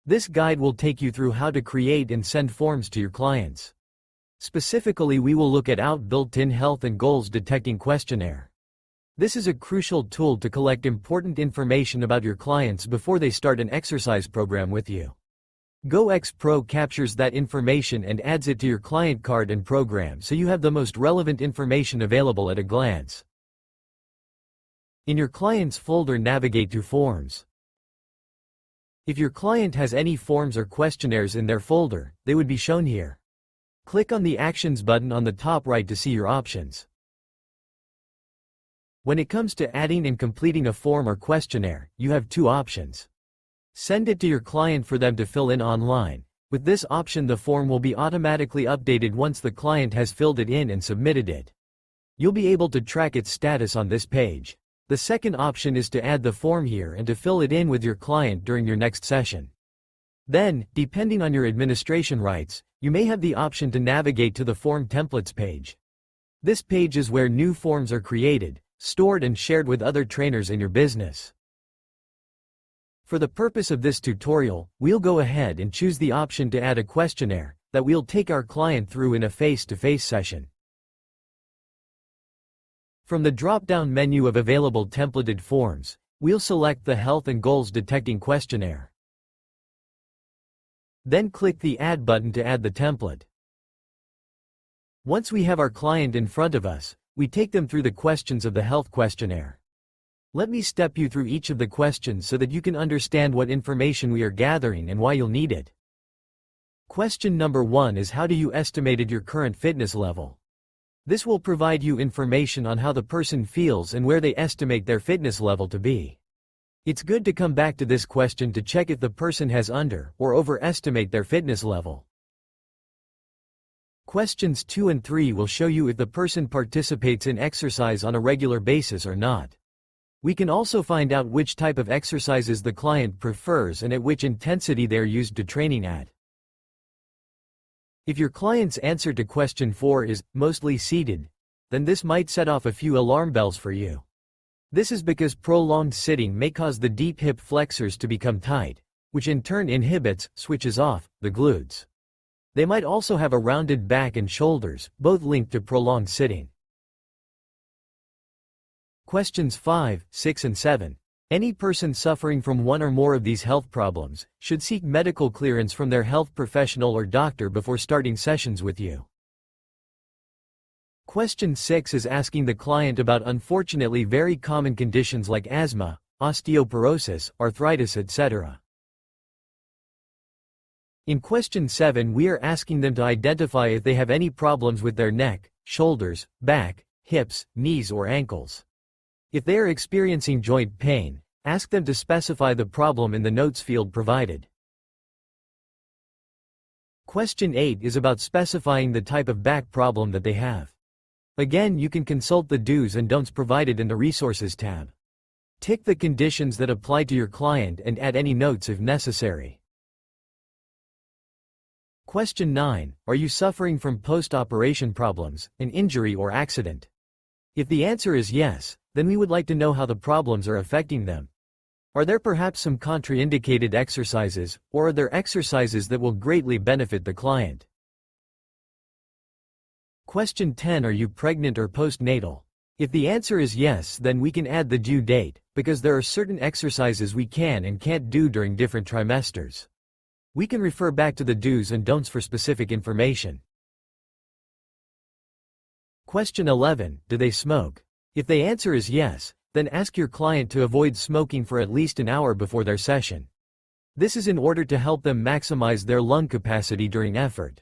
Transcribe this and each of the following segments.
This guide will take you through how to create and send forms to your clients. Specifically, we will look at built-in health and goals detecting questionnaire. This is a crucial tool to collect important information about your clients before they start an exercise program with you. GoX Pro captures that information and adds it to your client card and program so you have the most relevant information available at a glance. In your client's folder, navigate to Forms. If your client has any forms or questionnaires in their folder, they would be shown here. Click on the Actions button on the top right to see your options. When it comes to adding and completing a form or questionnaire, you have two options. Send it to your client for them to fill in online. With this option, the form will be automatically updated once the client has filled it in and submitted it. You'll be able to track its status on this page. The second option is to add the form here and to fill it in with your client during your next session. Then, depending on your administration rights, you may have the option to navigate to the Form Templates page. This page is where new forms are created, stored and shared with other trainers in your business. For the purpose of this tutorial, we'll go ahead and choose the option to add a questionnaire that we'll take our client through in a face-to-face session. From the drop-down menu of available templated forms, we'll select the Health and Goals Detecting Questionnaire. Then click the Add button to add the template. Once we have our client in front of us, we take them through the questions of the health questionnaire. Let me step you through each of the questions so that you can understand what information we are gathering and why you'll need it. Question number 1 is, how do you estimated your current fitness level? This will provide you information on how the person feels and where they estimate their fitness level to be. It's good to come back to this question to check if the person has under or overestimate their fitness level. Questions 2 and 3 will show you if the person participates in exercise on a regular basis or not. We can also find out which type of exercises the client prefers and at which intensity they are used to training at. If your client's answer to question 4 is mostly seated, then this might set off a few alarm bells for you. This is because prolonged sitting may cause the deep hip flexors to become tight, which in turn switches off, the glutes. They might also have a rounded back and shoulders, both linked to prolonged sitting. Questions 5, 6 and 7. Any person suffering from one or more of these health problems should seek medical clearance from their health professional or doctor before starting sessions with you. Question 6 is asking the client about unfortunately very common conditions like asthma, osteoporosis, arthritis, etc. In question 7, we are asking them to identify if they have any problems with their neck, shoulders, back, hips, knees or ankles. If they are experiencing joint pain, ask them to specify the problem in the notes field provided. Question 8 is about specifying the type of back problem that they have. Again, you can consult the do's and don'ts provided in the Resources tab. Tick the conditions that apply to your client and add any notes if necessary. Question 9. Are you suffering from post-operation problems, an injury or accident? If the answer is yes, then we would like to know how the problems are affecting them. Are there perhaps some contraindicated exercises, or are there exercises that will greatly benefit the client? Question 10. Are you pregnant or postnatal? If the answer is yes, then we can add the due date, because there are certain exercises we can and can't do during different trimesters. We can refer back to the do's and don'ts for specific information. Question 11. Do they smoke? If the answer is yes, then ask your client to avoid smoking for at least an hour before their session. This is in order to help them maximize their lung capacity during effort.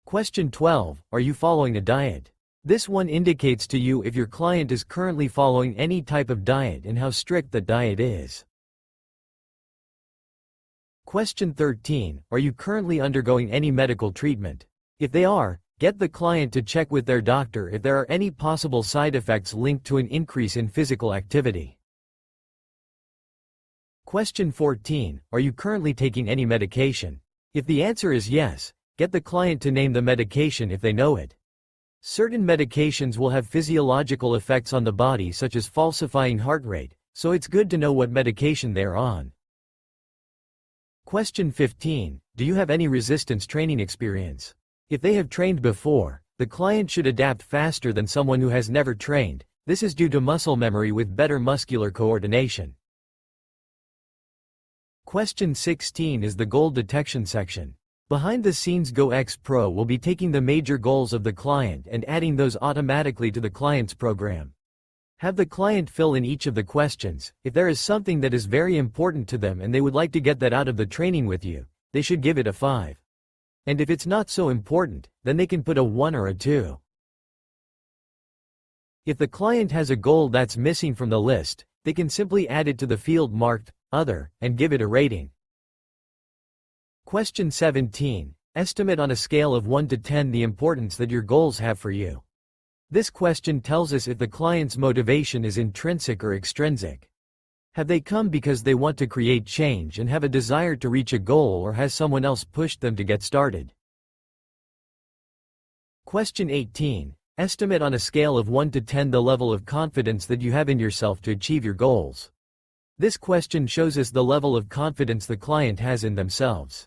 Question 12. Are you following a diet? This one indicates to you if your client is currently following any type of diet and how strict the diet is. Question 13. Are you currently undergoing any medical treatment? If they are, get the client to check with their doctor if there are any possible side effects linked to an increase in physical activity. Question 14. Are you currently taking any medication? If the answer is yes, get the client to name the medication if they know it. Certain medications will have physiological effects on the body, such as falsifying heart rate, so it's good to know what medication they're on. Question 15. Do you have any resistance training experience? If they have trained before, the client should adapt faster than someone who has never trained. This is due to muscle memory with better muscular coordination. Question 16 is the goal detection section. Behind the scenes GoX Pro will be taking the major goals of the client and adding those automatically to the client's program. Have the client fill in each of the questions. If there is something that is very important to them and they would like to get that out of the training with you, they should give it a 5. And if it's not so important, then they can put a 1 or a 2. If the client has a goal that's missing from the list, they can simply add it to the field marked Other and give it a rating. Question 17. Estimate on a scale of 1 to 10 the importance that your goals have for you. This question tells us if the client's motivation is intrinsic or extrinsic. Have they come because they want to create change and have a desire to reach a goal, or has someone else pushed them to get started? Question 18. Estimate on a scale of 1 to 10 the level of confidence that you have in yourself to achieve your goals. This question shows us the level of confidence the client has in themselves.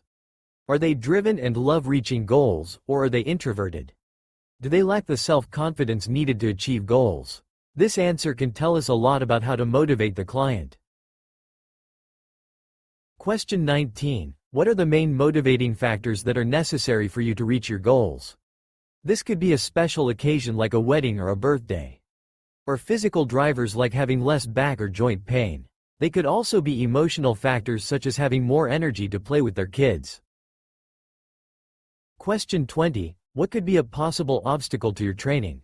Are they driven and love reaching goals, or are they introverted? Do they lack the self-confidence needed to achieve goals? This answer can tell us a lot about how to motivate the client. Question 19. What are the main motivating factors that are necessary for you to reach your goals? This could be a special occasion like a wedding or a birthday. Or physical drivers like having less back or joint pain. They could also be emotional factors such as having more energy to play with their kids. Question 20. What could be a possible obstacle to your training?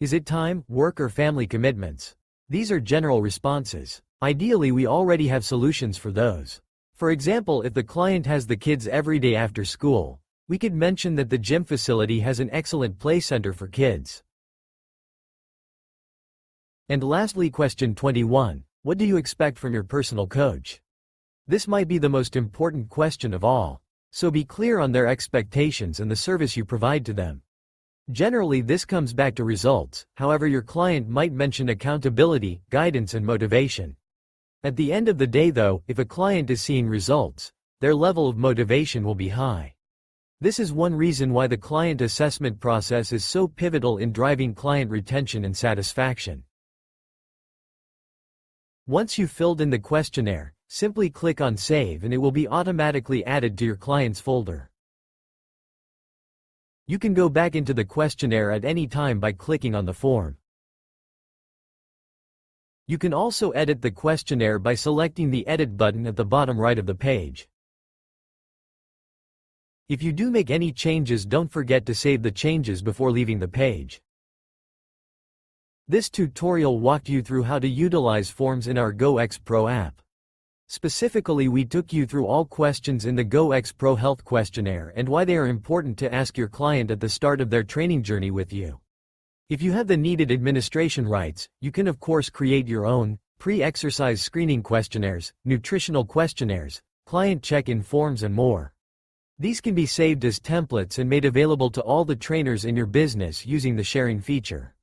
Is it time, work, or family commitments? These are general responses. Ideally, we already have solutions for those. For example, if the client has the kids every day after school, we could mention that the gym facility has an excellent play center for kids. And lastly, question 21. What do you expect from your personal coach? This might be the most important question of all. So be clear on their expectations and the service you provide to them. Generally, this comes back to results. However, your client might mention accountability, guidance, and motivation. At the end of the day though, if a client is seeing results, their level of motivation will be high. This is one reason why the client assessment process is so pivotal in driving client retention and satisfaction. Once you've filled in the questionnaire, simply click on Save and it will be automatically added to your client's folder. You can go back into the questionnaire at any time by clicking on the form. You can also edit the questionnaire by selecting the Edit button at the bottom right of the page. If you do make any changes, don't forget to save the changes before leaving the page. This tutorial walked you through how to utilize forms in our GoX Pro app. Specifically, we took you through all questions in the GoX Pro Health Questionnaire and why they are important to ask your client at the start of their training journey with you. If you have the needed administration rights, you can of course create your own pre-exercise screening questionnaires, nutritional questionnaires, client check-in forms, and more. These can be saved as templates and made available to all the trainers in your business using the sharing feature.